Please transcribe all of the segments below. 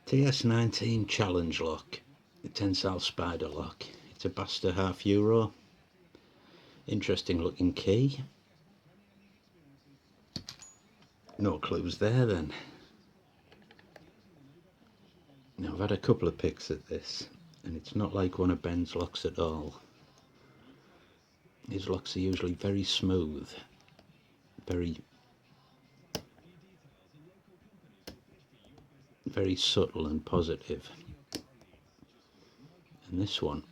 TS19 challenge lock, the Tensile spider lock. It's a Basta €0.5. Interesting looking key. No clues there then. Now I've had a couple of picks at this, and it's not like one of Ben's locks at all. His locks are usually very smooth, very subtle and positive. And this one,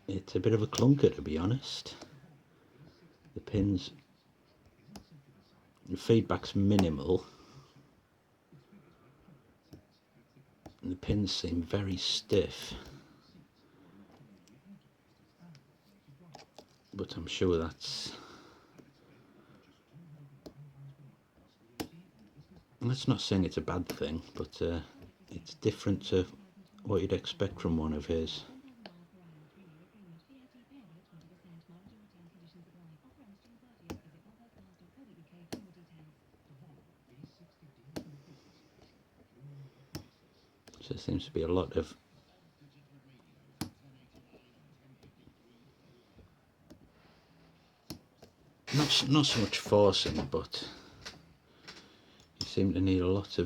it's a bit of a clunker, to be honest. The pins, the feedback's minimal, and the pins seem very stiff. But I'm sure that's not saying it's a bad thing, but it's different to what you'd expect from one of his. So there seems to be a lot of not so much forcing, but you seem to need a lot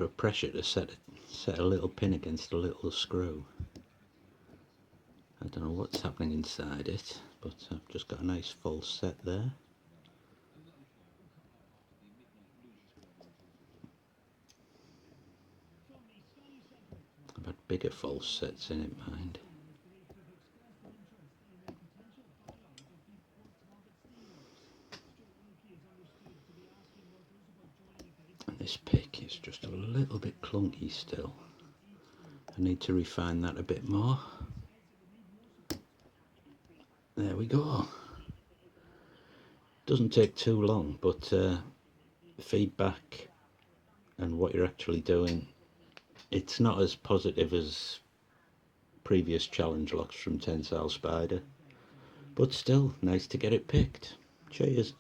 of pressure to set a little pin against a little screw. I don't know what's happening inside it, but I've just got a nice full set there. I've had bigger false sets in it, mind. And this pick is just a little bit clunky still. I need to refine that a bit more. There we go. Doesn't take too long, but feedback and what you're actually doing, it's not as positive as previous challenge locks from Tensile Spider, but still nice to get it picked. Cheers.